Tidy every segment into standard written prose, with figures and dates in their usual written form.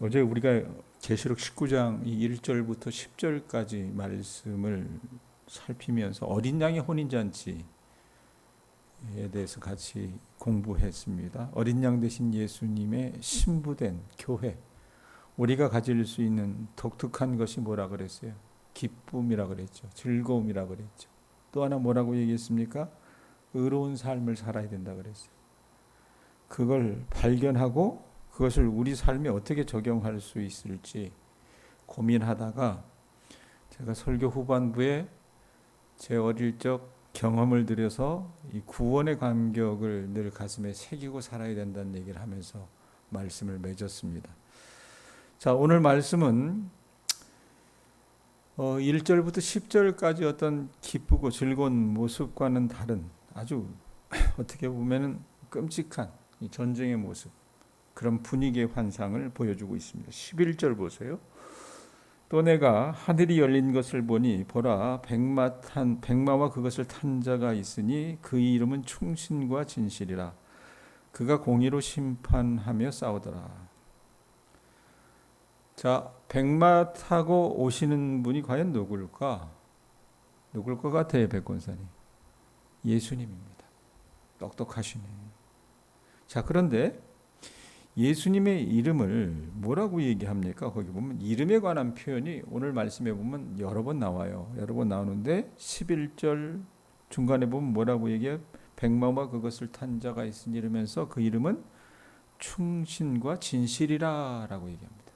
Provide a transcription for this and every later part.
어제 우리가 계시록 19장 1절부터 10절까지 말씀을 살피면서 어린 양의 혼인잔치에 대해서 같이 공부했습니다. 어린 양 대신 예수님의 신부된 교회, 우리가 가질 수 있는 독특한 것이 뭐라 그랬어요? 기쁨이라 그랬죠. 즐거움이라 그랬죠. 또 하나 뭐라고 얘기했습니까? 의로운 삶을 살아야 된다 그랬어요. 그걸 발견하고 그것을 우리 삶에 어떻게 적용할 수 있을지 고민하다가 제가 설교 후반부에 제 어릴 적 경험을 들여서 이 구원의 감격을 늘 가슴에 새기고 살아야 된다는 얘기를 하면서 말씀을 맺었습니다. 자, 오늘 말씀은 1절부터 10절까지 어떤 기쁘고 즐거운 모습과는 다른 아주 어떻게 보면은 끔찍한 이 전쟁의 모습, 그런 분위기의 환상을 보여주고 있습니다. 11절 보세요. 또 내가 하늘이 열린 것을 보니 보라 백마와 그것을 탄 자가 있으니 그 이름은 충신과 진실이라. 그가 공의로 심판하며 싸우더라. 자, 백마 타고 오시는 분이 과연 누굴까? 누굴 것 같아요, 백권사님? 예수님입니다. 똑똑하시네. 자, 그런데 예수님의 이름을 뭐라고 얘기합니까? 거기 보면 이름에 관한 표현이 오늘 말씀에 보면 여러 번 나와요. 여러 번 나오는데 11절 중간에 보면 뭐라고 얘기해요? 백마와 그것을 탄 자가 있으니 이러면서 그 이름은 충신과 진실이라 라고 얘기합니다.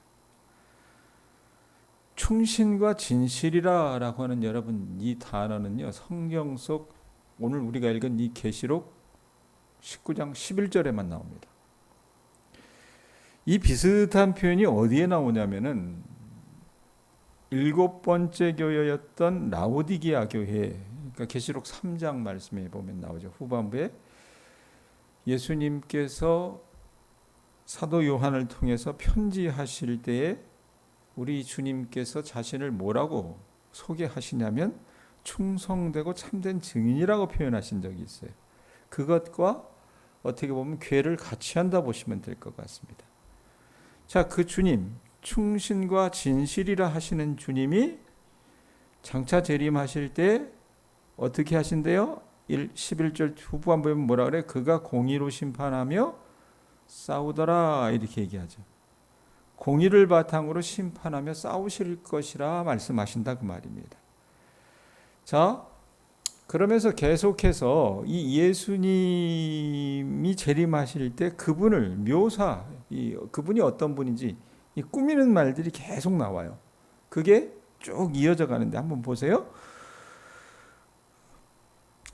충신과 진실이라 라고 하는 여러분 이 단어는요, 성경 속 오늘 우리가 읽은 이 계시록 19장 11절에만 나옵니다. 이 비슷한 표현이 어디에 나오냐면은 7번째 교회였던 라오디게아 교회, 그러니까 계시록 3장 말씀에 보면 나오죠. 후반부에 예수님께서 사도 요한을 통해서 편지하실 때에 우리 주님께서 자신을 뭐라고 소개하시냐면 충성되고 참된 증인이라고 표현하신 적이 있어요. 그것과 어떻게 보면 궤를 같이 한다 보시면 될 것 같습니다. 자, 그 주님, 충신과 진실이라 하시는 주님이 장차 재림하실 때 어떻게 하신대요? 11절 후반부에 뭐라 그래? 그가 공의로 심판하며 싸우더라 이렇게 얘기하죠. 공의를 바탕으로 심판하며 싸우실 것이라 말씀하신다 그 말입니다. 자, 그러면서 계속해서 이 예수님이 재림하실 때 그분을 그분이 어떤 분인지 이 꾸미는 말들이 계속 나와요. 그게 쭉 이어져 가는데 한번 보세요.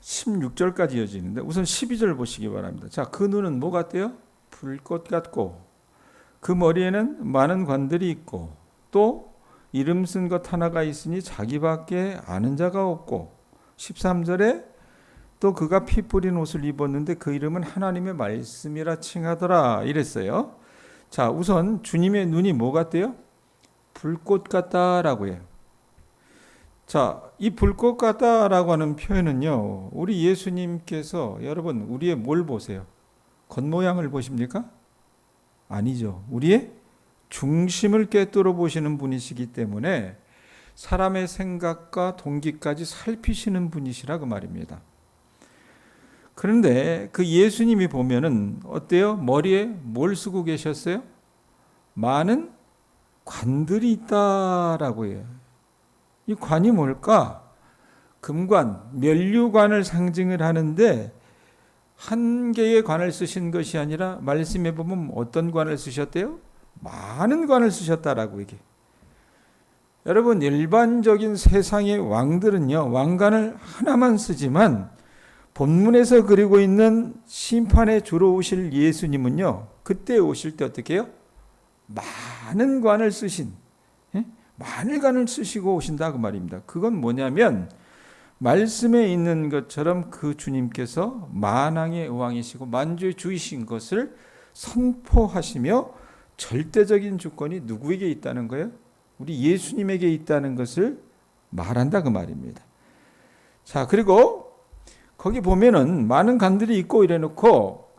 16절까지 이어지는데 우선 12절 보시기 바랍니다. 자, 그 눈은 뭐 같대요? 불꽃 같고 그 머리에는 많은 관들이 있고 또 이름 쓴 것 하나가 있으니 자기밖에 아는 자가 없고 13절에 또 그가 피 뿌린 옷을 입었는데 그 이름은 하나님의 말씀이라 칭하더라 이랬어요. 자, 우선 주님의 눈이 뭐 같대요? 불꽃 같다라고 해요. 자, 이 불꽃 같다라고 하는 표현은요, 우리 예수님께서 여러분 우리의 뭘 보세요? 겉모양을 보십니까? 아니죠. 우리의 중심을 꿰뚫어 보시는 분이시기 때문에 사람의 생각과 동기까지 살피시는 분이시라 그 말입니다. 그런데 그 예수님이 보면은 어때요? 머리에 뭘 쓰고 계셨어요? 많은 관들이 있다라고 해요. 이 관이 뭘까? 금관, 면류관을 상징을 하는데 한 개의 관을 쓰신 것이 아니라 말씀에 보면 어떤 관을 쓰셨대요? 많은 관을 쓰셨다라고 얘기해요. 여러분, 일반적인 세상의 왕들은요, 왕관을 하나만 쓰지만 본문에서 그리고 있는 심판에 주로 오실 예수님은요, 그때 오실 때 어떻게 해요? 많은 관을 쓰신, 많은 관을 쓰시고 오신다 그 말입니다. 그건 뭐냐면 말씀에 있는 것처럼 그 주님께서 만왕의 왕이시고 만주의 주이신 것을 선포하시며 절대적인 주권이 누구에게 있다는 거예요? 우리 예수님에게 있다는 것을 말한다 그 말입니다. 자, 그리고 거기 보면은 많은 관들이 있고 이래 놓고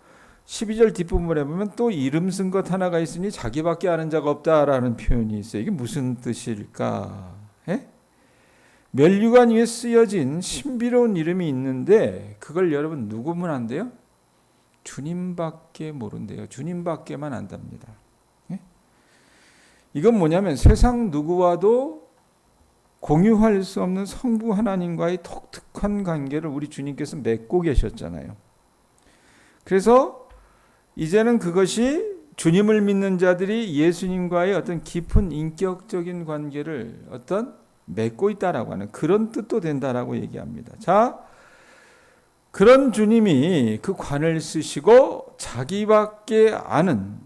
12절 뒷부분에 보면 또 이름 쓴 것 하나가 있으니 자기밖에 아는 자가 없다라는 표현이 있어요. 이게 무슨 뜻일까? 예? 면류관 위에 쓰여진 신비로운 이름이 있는데 그걸 여러분 누구면 안돼요? 주님밖에 모른대요. 주님밖에만 안답니다. 예? 이건 뭐냐면 세상 누구와도 공유할 수 없는 성부 하나님과의 독특한 관계를 우리 주님께서 맺고 계셨잖아요. 그래서 이제는 그것이 주님을 믿는 자들이 예수님과의 어떤 깊은 인격적인 관계를 맺고 있다라고 하는 그런 뜻도 된다라고 얘기합니다. 자, 그런 주님이 그 관을 쓰시고 자기밖에 아는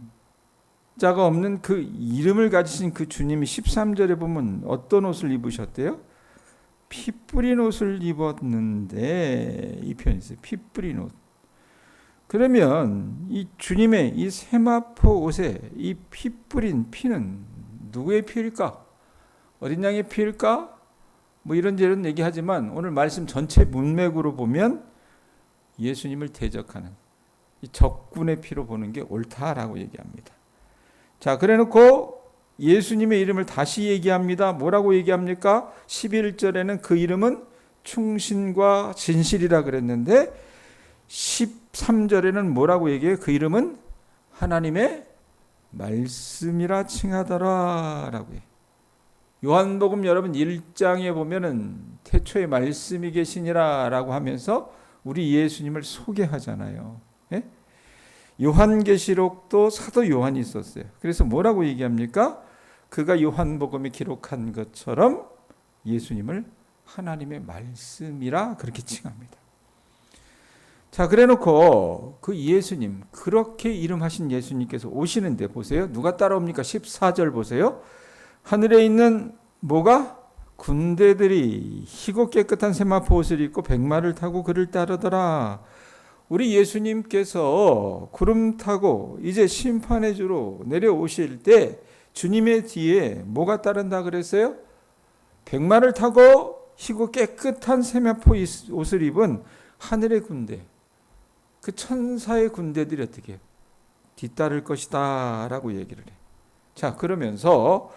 자가 없는 그 이름을 가지신 그 주님이 13절에 보면 어떤 옷을 입으셨대요? 피 뿌린 옷을 입었는데, 이 표현이 있어요. 피 뿌린 옷. 그러면 이 주님의 이 세마포 옷에 이 피 뿌린 피는 누구의 피일까? 어린 양의 피일까? 뭐 이런저런 얘기하지만 오늘 말씀 전체 문맥으로 보면 예수님을 대적하는 이 적군의 피로 보는 게 옳다라고 얘기합니다. 자, 그래놓고 예수님의 이름을 다시 얘기합니다. 뭐라고 얘기합니까? 11절에는 그 이름은 충신과 진실이라 그랬는데 13절에는 뭐라고 얘기해요? 그 이름은 하나님의 말씀이라 칭하더라 라고 해요. 요한복음 여러분 1장에 보면은 태초에 말씀이 계시니라 라고 하면서 우리 예수님을 소개하잖아요. 예? 요한계시록도 사도 요한이 있었어요. 그래서 뭐라고 얘기합니까? 그가 요한복음에 기록한 것처럼 예수님을 하나님의 말씀이라 그렇게 칭합니다. 자, 그래놓고 그 예수님, 그렇게 이름하신 예수님께서 오시는데 보세요. 누가 따라옵니까? 14절 보세요. 하늘에 있는 뭐가? 군대들이 희고 깨끗한 세마포 옷을 입고 백마를 타고 그를 따르더라. 우리 예수님께서 구름 타고 이제 심판의 주로 내려오실 때 주님의 뒤에 뭐가 따른다 그랬어요? 백마를 타고 희고 깨끗한 세마포 옷을 입은 하늘의 군대, 그 천사의 군대들이 어떻게 해요? 뒤따를 것이다 라고 얘기를 해요. 자, 그러면서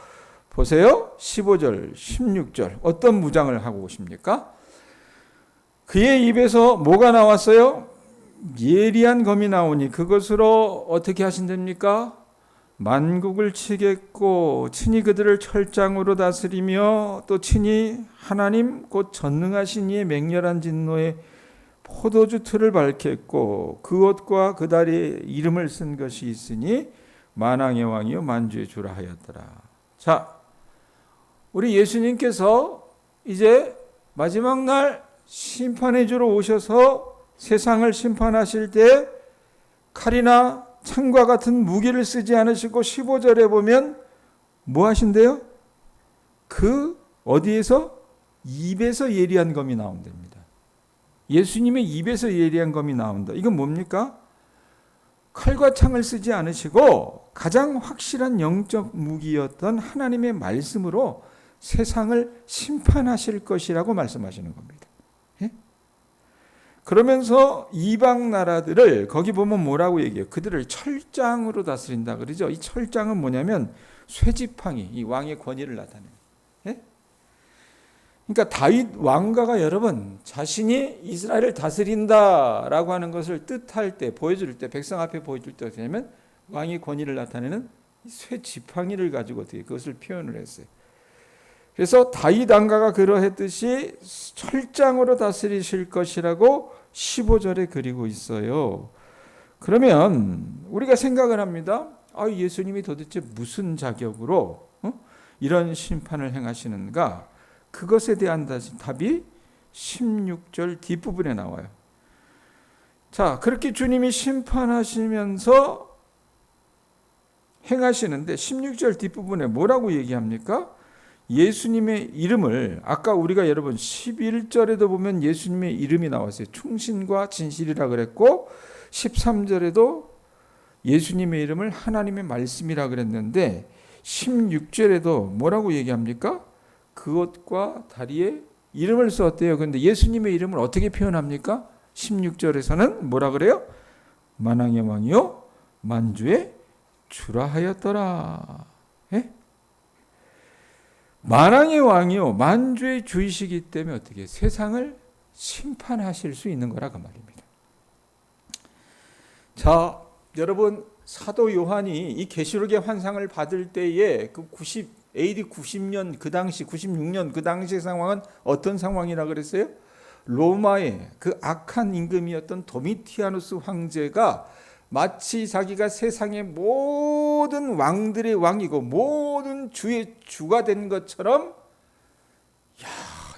보세요. 15절, 16절 어떤 무장을 하고 오십니까? 그의 입에서 뭐가 나왔어요? 예리한 검이 나오니 그것으로 어떻게 하신답니까? 만국을 치겠고 친히 그들을 철장으로 다스리며 또 친히 하나님 곧 전능하신 이의 맹렬한 진노에 포도주 틀을 밝혔고 그 옷과 그 다리에 이름을 쓴 것이 있으니 만왕의 왕이요 만주의 주라 하였더라. 자, 우리 예수님께서 이제 마지막 날 심판의 주로 오셔서 세상을 심판하실 때 칼이나 창과 같은 무기를 쓰지 않으시고 15절에 보면 뭐 하신대요? 그 어디에서? 입에서 예리한 검이 나온답니다. 예수님의 입에서 예리한 검이 나온다. 이건 뭡니까? 칼과 창을 쓰지 않으시고 가장 확실한 영적 무기였던 하나님의 말씀으로 세상을 심판하실 것이라고 말씀하시는 겁니다. 예? 그러면서 이방 나라들을 거기 보면 뭐라고 얘기해요? 그들을 철장으로 다스린다 그러죠. 이 철장은 뭐냐면 쇠지팡이, 이 왕의 권위를 나타내요. 예? 그러니까 다윗 왕가가 여러분 자신이 이스라엘을 다스린다라고 하는 것을 뜻할 때, 보여줄 때, 백성 앞에 보여줄 때 어떻게 하냐면 왕의 권위를 나타내는 쇠지팡이를 가지고 어떻게 그것을 표현을 했어요. 그래서 다윗 왕가가 그러했듯이 철장으로 다스리실 것이라고 15절에 그리고 있어요. 그러면 우리가 생각을 합니다. 예수님이 도대체 무슨 자격으로 이런 심판을 행하시는가? 그것에 대한 답이 16절 뒷부분에 나와요. 자, 그렇게 주님이 심판하시면서 행하시는데 16절 뒷부분에 뭐라고 얘기합니까? 예수님의 이름을 아까 우리가 여러분 11절에도 보면 예수님의 이름이 나왔어요. 충신과 진실이라 그랬고 13절에도 예수님의 이름을 하나님의 말씀이라 그랬는데 16절에도 뭐라고 얘기합니까? 그것과 다리에 이름을 썼대요. 그런데 예수님의 이름을 어떻게 표현합니까? 16절에서는 뭐라 그래요? 만왕의 왕이요 만주의 주라 하였더라. 예? 만왕의 왕이요 만주의 주이시기 때문에 어떻게 세상을 심판하실 수 있는 거라 그 말입니다. 자, 여러분 사도 요한이 이 계시록의 환상을 받을 때에 그 AD 90년 그 당시 96년 그 당시의 상황은 어떤 상황이라 그랬어요? 로마의 그 악한 임금이었던 도미티아누스 황제가 마치 자기가 세상의 모든 왕들의 왕이고 모든 주의 주가 된 것처럼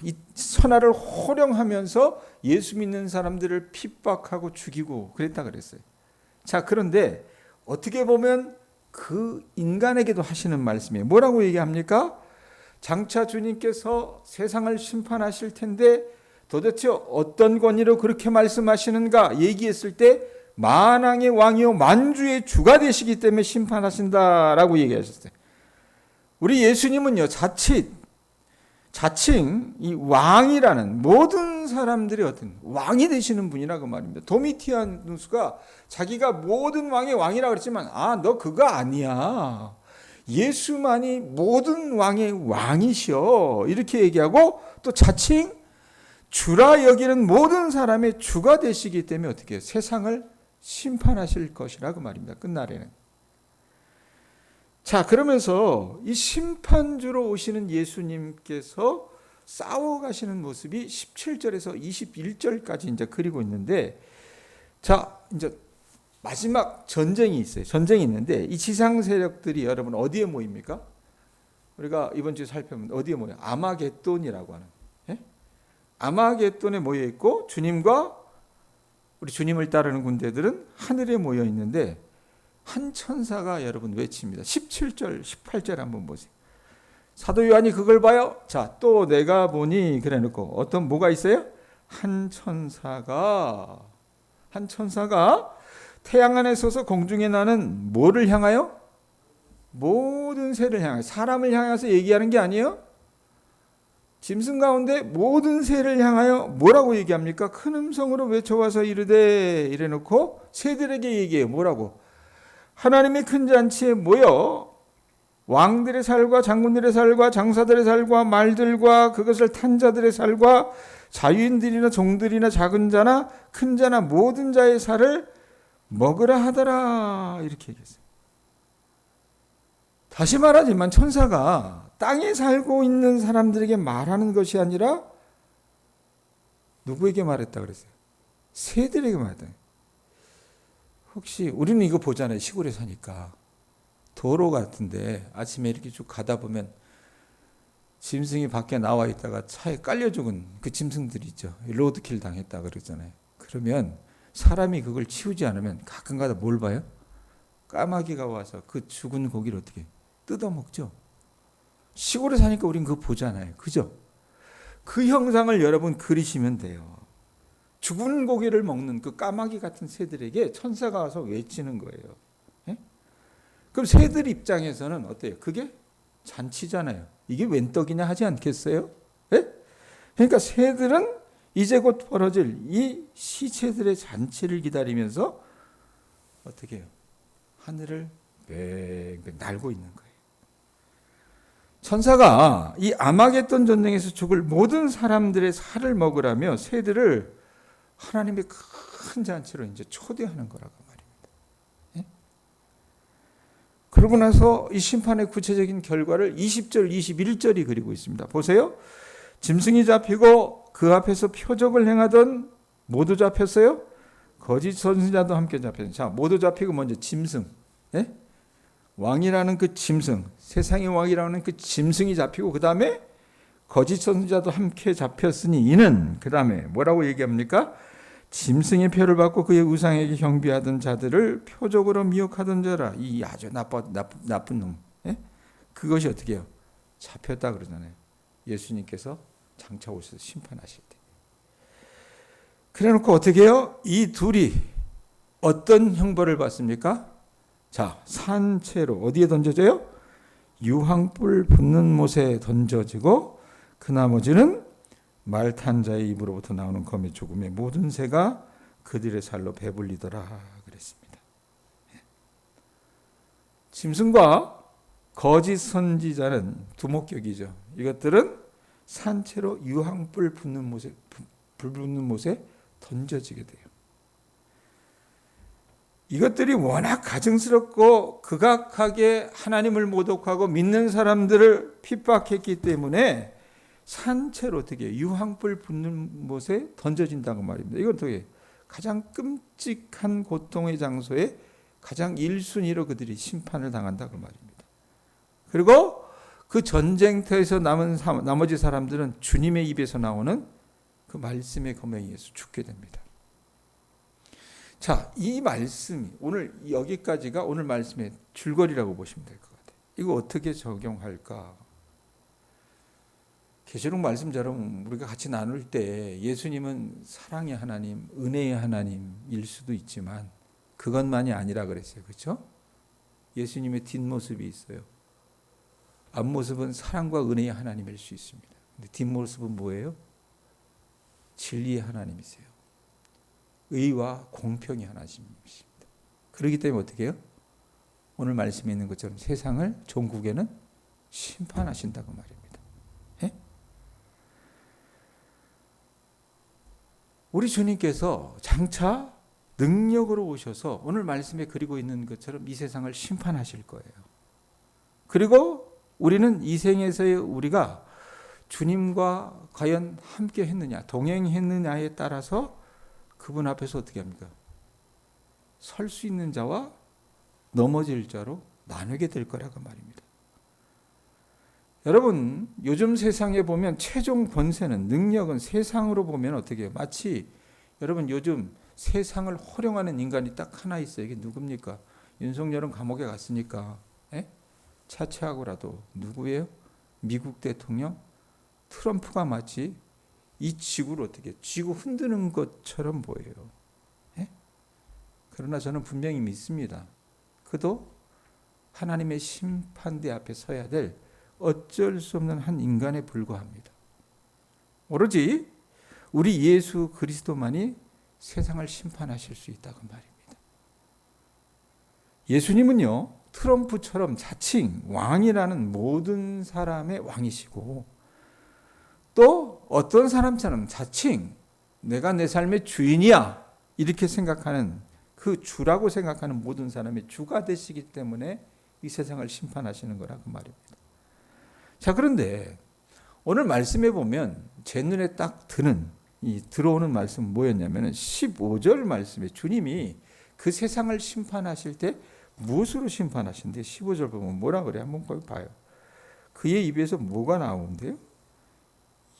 이 선하를 호령하면서 예수 믿는 사람들을 핍박하고 죽이고 그랬다 그랬어요. 자, 그런데 어떻게 보면 그 인간에게도 하시는 말씀이에요. 뭐라고 얘기합니까? 장차 주님께서 세상을 심판하실 텐데 도대체 어떤 권위로 그렇게 말씀하시는가 얘기했을 때 만왕의 왕이요 만주의 주가 되시기 때문에 심판하신다라고 얘기하셨어요. 우리 예수님은요 자칭 이 왕이라는 모든 사람들의 어떤 왕이 되시는 분이라 그 말입니다. 도미티아누스가 자기가 모든 왕의 왕이라 그랬지만 너 그거 아니야. 예수만이 모든 왕의 왕이시여 이렇게 얘기하고 또 자칭 주라 여기는 모든 사람의 주가 되시기 때문에 어떻게 해요? 세상을 심판하실 것이라 그 말입니다. 끝날에는. 자, 그러면서 이 심판주로 오시는 예수님께서 싸워가시는 모습이 17절에서 21절까지 이제 그리고 있는데, 자, 이제 마지막 전쟁이 있어요. 전쟁이 있는데 이 지상 세력들이 여러분 어디에 모입니까? 우리가 이번 주에 살펴보면 어디에 모여요? 아마겟돈이라고 하는. 예? 아마겟돈에 모여 있고 주님과 우리 주님을 따르는 군대들은 하늘에 모여 있는데 한 천사가 여러분 외칩니다. 17절, 18절 한번 보세요. 사도 요한이 그걸 봐요. 자, 또 내가 보니 그래 놓고 어떤 뭐가 있어요? 한 천사가 태양 안에 서서 공중에 나는 뭐를 향하여? 모든 새를 향하여, 사람을 향해서 얘기하는 게 아니에요. 짐승 가운데 모든 새를 향하여 뭐라고 얘기합니까? 큰 음성으로 외쳐와서 이르되 이래 놓고 새들에게 얘기해요. 뭐라고? 하나님의 큰 잔치에 모여 왕들의 살과 장군들의 살과 장사들의 살과 말들과 그것을 탄 자들의 살과 자유인들이나 종들이나 작은 자나 큰 자나 모든 자의 살을 먹으라 하더라 이렇게 얘기했어요. 다시 말하지만 천사가 땅에 살고 있는 사람들에게 말하는 것이 아니라 누구에게 말했다 그랬어요? 새들에게 말했다. 혹시 우리는 이거 보잖아요. 시골에 사니까 도로 같은데 아침에 이렇게 쭉 가다 보면 짐승이 밖에 나와 있다가 차에 깔려 죽은 그 짐승들이 있죠. 로드킬 당했다 그러잖아요. 그러면 사람이 그걸 치우지 않으면 가끔가다 뭘 봐요? 까마귀가 와서 그 죽은 고기를 어떻게 뜯어먹죠. 시골에 사니까 우린 그거 보잖아요. 그죠? 그 형상을 여러분 그리시면 돼요. 죽은 고기를 먹는 그 까마귀 같은 새들에게 천사가 와서 외치는 거예요. 예? 그럼 새들 입장에서는 어때요? 그게 잔치잖아요. 이게 웬 떡이냐 하지 않겠어요? 예? 그러니까 새들은 이제 곧 벌어질 이 시체들의 잔치를 기다리면서 어떻게 해요? 하늘을 뱅뱅 날고 있는 거예요. 천사가 이 아마겟돈 전쟁에서 죽을 모든 사람들의 살을 먹으라며 새들을 하나님의 큰 잔치로 이제 초대하는 거라고 말입니다. 예? 그러고 나서 이 심판의 구체적인 결과를 20절, 21절이 그리고 있습니다. 보세요. 짐승이 잡히고 그 앞에서 표적을 행하던 모두 잡혔어요. 거짓 선지자도 함께 잡혔어요. 자, 모두 잡히고 먼저 짐승. 예? 왕이라는 그 짐승, 세상의 왕이라는 그 짐승이 잡히고 그 다음에 거짓 선지자도 함께 잡혔으니 이는 그 다음에 뭐라고 얘기합니까? 짐승의 표를 받고 그의 우상에게 경배하던 자들을 표적으로 미혹하던 자라. 이 아주 나쁜 놈. 예? 그것이 어떻게 해요? 잡혔다 그러잖아요. 예수님께서 장차 오셔서 심판하실 때. 그래놓고 어떻게 해요? 이 둘이 어떤 형벌을 받습니까? 자, 산채로 어디에 던져져요? 유황불 붙는 못에 던져지고 그 나머지는 말 탄 자의 입으로부터 나오는 검의 죽음에 모든 새가 그들의 살로 배불리더라 그랬습니다. 짐승과 거짓 선지자는 두목격이죠. 이것들은 산채로 유황불 붙는 못에 던져지게 돼요. 이것들이 워낙 가증스럽고 극악하게 하나님을 모독하고 믿는 사람들을 핍박했기 때문에 산채로 어떻게 유황불 붙는 못에 던져진다고 말입니다. 이건 어떻게 가장 끔찍한 고통의 장소에 가장 1순위로 그들이 심판을 당한다고 말입니다. 그리고 그 전쟁터에서 남은 나머지 사람들은 주님의 입에서 나오는 그 말씀의 검에 의해서 죽게 됩니다. 자, 이 말씀이 오늘 여기까지가 오늘 말씀의 줄거리라고 보시면 될 것 같아요. 이거 어떻게 적용할까? 계시록 말씀처럼 우리가 같이 나눌 때 예수님은 사랑의 하나님, 은혜의 하나님일 수도 있지만 그것만이 아니라 그랬어요. 그렇죠? 예수님의 뒷모습이 있어요. 앞모습은 사랑과 은혜의 하나님일 수 있습니다. 근데 뒷모습은 뭐예요? 진리의 하나님이세요. 의와 공평의 하나님이십니다. 그렇기 때문에 어떻게 해요? 오늘 말씀에 있는 것처럼 세상을 종국에는 심판하신다고 말입니다. 예? 우리 주님께서 장차 능력으로 오셔서 오늘 말씀에 그리고 있는 것처럼 이 세상을 심판하실 거예요. 그리고 우리는 이 생에서의 우리가 주님과 과연 함께 했느냐, 동행했느냐에 따라서 그분 앞에서 어떻게 합니까? 설 수 있는 자와 넘어질 자로 나누게 될 거라고 말입니다. 여러분, 요즘 세상에 보면 최종 권세는, 능력은 세상으로 보면 어떻게 해요? 마치 여러분 요즘 세상을 호령하는 인간이 딱 하나 있어요. 이게 누굽니까? 윤석열은 감옥에 갔으니까 차치하고라도 누구예요? 미국 대통령 트럼프가 마치 이 지구를 어떻게 지구 흔드는 것처럼 보여요. 그러나 저는 분명히 믿습니다. 그도 하나님의 심판대 앞에 서야 될 어쩔 수 없는 한 인간에 불과합니다. 오로지 우리 예수 그리스도만이 세상을 심판하실 수 있다고 말입니다. 예수님은요, 트럼프처럼 자칭 왕이라는 모든 사람의 왕이시고 또 어떤 사람처럼 자칭 내가 내 삶의 주인이야 이렇게 생각하는 그 주라고 생각하는 모든 사람의 주가 되시기 때문에 이 세상을 심판하시는 거라고 말입니다. 자, 그런데 오늘 말씀에 보면 제 눈에 딱 들어오는 말씀은 뭐였냐면 15절 말씀에 주님이 그 세상을 심판하실 때 무엇으로 심판하신대? 15절 보면 뭐라 그래? 한번 거기 봐요. 그의 입에서 뭐가 나오는데요?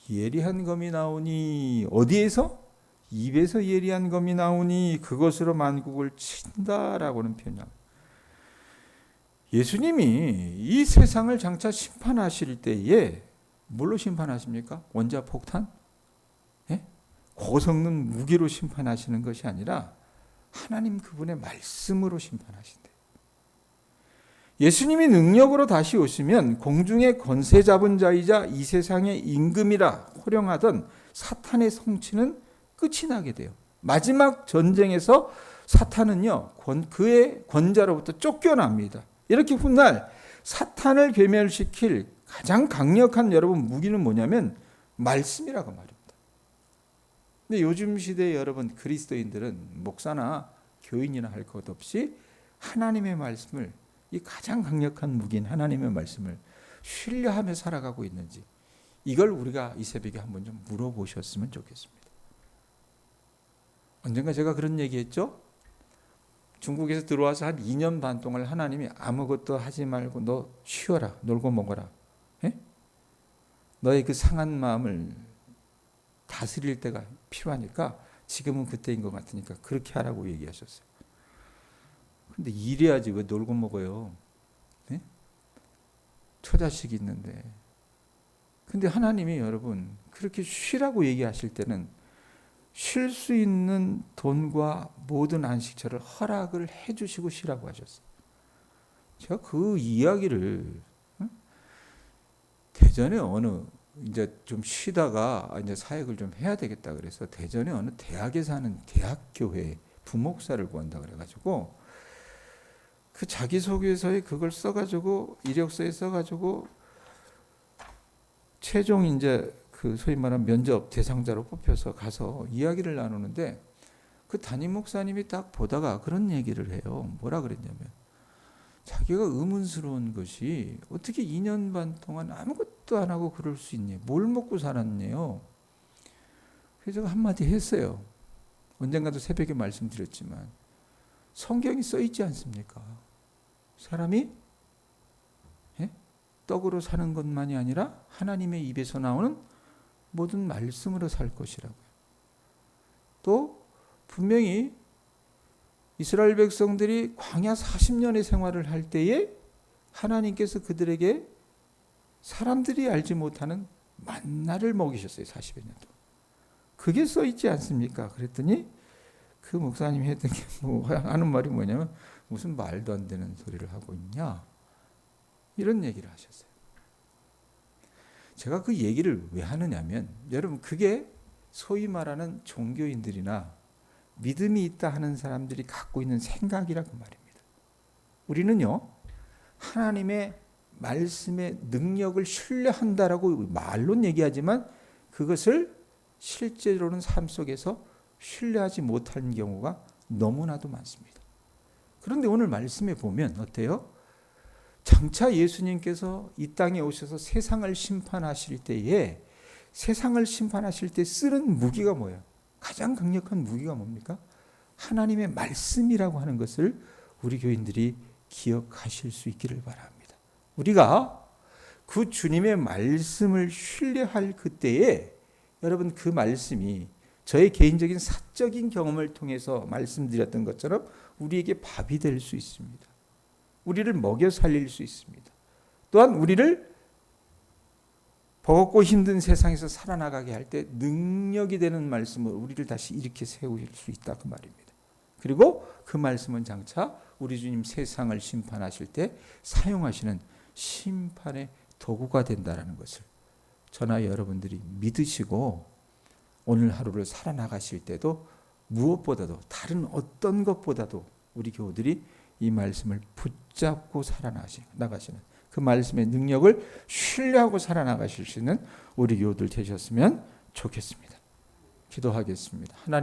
예리한 검이 나오니, 어디에서? 입에서 예리한 검이 나오니 그것으로 만국을 친다라고는 표현. 예수님이 이 세상을 장차 심판하실 때에 뭘로 심판하십니까? 원자폭탄? 고성능 무기로 심판하시는 것이 아니라 하나님 그분의 말씀으로 심판하신대. 예수님이 능력으로 다시 오시면 공중의 권세 잡은 자이자 이 세상의 임금이라 호령하던 사탄의 성취는 끝이 나게 돼요. 마지막 전쟁에서 사탄은요, 그의 권자로부터 쫓겨납니다. 이렇게 훗날 사탄을 괴멸시킬 가장 강력한 여러분 무기는 뭐냐면 말씀이라고 말입니다. 근데 요즘 시대에 여러분 그리스도인들은 목사나 교인이나 할 것 없이 하나님의 말씀을, 이 가장 강력한 무기인 하나님의 말씀을 신뢰하며 살아가고 있는지, 이걸 우리가 이 새벽에 한번 좀 물어보셨으면 좋겠습니다. 언젠가 제가 그런 얘기했죠. 중국에서 들어와서 한 2년 반 동안 하나님이 아무것도 하지 말고 너 쉬어라, 놀고 먹어라, 너의 그 상한 마음을 다스릴 때가 필요하니까 지금은 그때인 것 같으니까 그렇게 하라고 얘기하셨어요. 근데 일해야지 왜 놀고 먹어요? 처자식이 있는데. 근데 하나님이 여러분 그렇게 쉬라고 얘기하실 때는 쉴 수 있는 돈과 모든 안식처를 허락을 해주시고 쉬라고 하셨어요. 제가 그 이야기를 대전에 이제 좀 쉬다가 이제 사역을 좀 해야 되겠다 그래서 대전에 어느 대학에 사는 대학교회 부목사를 구한다 그래가지고 그 자기소개서에 그걸 써가지고 이력서에 써가지고 최종 이제 그 소위 말하는 면접 대상자로 뽑혀서 가서 이야기를 나누는데 그 담임 목사님이 딱 보다가 그런 얘기를 해요. 뭐라 그랬냐면 자기가 의문스러운 것이 어떻게 2년 반 동안 아무것도 안 하고 그럴 수 있니? 뭘 먹고 살았네요. 그래서 제가 한마디 했어요. 언젠가도 새벽에 말씀드렸지만 성경이 써 있지 않습니까? 사람이 떡으로 사는 것만이 아니라 하나님의 입에서 나오는 모든 말씀으로 살 것이라고요. 또 분명히 이스라엘 백성들이 광야 40년의 생활을 할 때에 하나님께서 그들에게 사람들이 알지 못하는 만나를 먹이셨어요. 40여 년 동안. 그게 써 있지 않습니까? 그랬더니 그 목사님이 했던 게 하는 말이 뭐냐면 무슨 말도 안 되는 소리를 하고 있냐 이런 얘기를 하셨어요. 제가 그 얘기를 왜 하느냐면 여러분 그게 소위 말하는 종교인들이나 믿음이 있다 하는 사람들이 갖고 있는 생각이라고 말입니다. 우리는요 하나님의 말씀의 능력을 신뢰한다라고 말로는 얘기하지만 그것을 실제로는 삶 속에서 신뢰하지 못하는 경우가 너무나도 많습니다. 그런데 오늘 말씀에 보면 어때요? 장차 예수님께서 이 땅에 오셔서 세상을 심판하실 때에 세상을 심판하실 때 쓰는 무기가 뭐예요? 가장 강력한 무기가 뭡니까? 하나님의 말씀이라고 하는 것을 우리 교인들이 기억하실 수 있기를 바랍니다. 우리가 그 주님의 말씀을 신뢰할 그때에 여러분 그 말씀이 저의 개인적인 사적인 경험을 통해서 말씀드렸던 것처럼 우리에게 밥이 될 수 있습니다. 우리를 먹여 살릴 수 있습니다. 또한 우리를 버겁고 힘든 세상에서 살아나가게 할 때 능력이 되는 말씀으로 우리를 다시 일으켜 세울 수 있다 그 말입니다. 그리고 그 말씀은 장차 우리 주님 세상을 심판하실 때 사용하시는 심판의 도구가 된다는 것을 저나 여러분들이 믿으시고 오늘 하루를 살아나가실 때도 무엇보다도 다른 어떤 것보다도 우리 교우들이 이 말씀을 붙잡고 살아나가시는 그 말씀의 능력을 신뢰하고 살아나가실 수 있는 우리 교우들 되셨으면 좋겠습니다. 기도하겠습니다. 하나님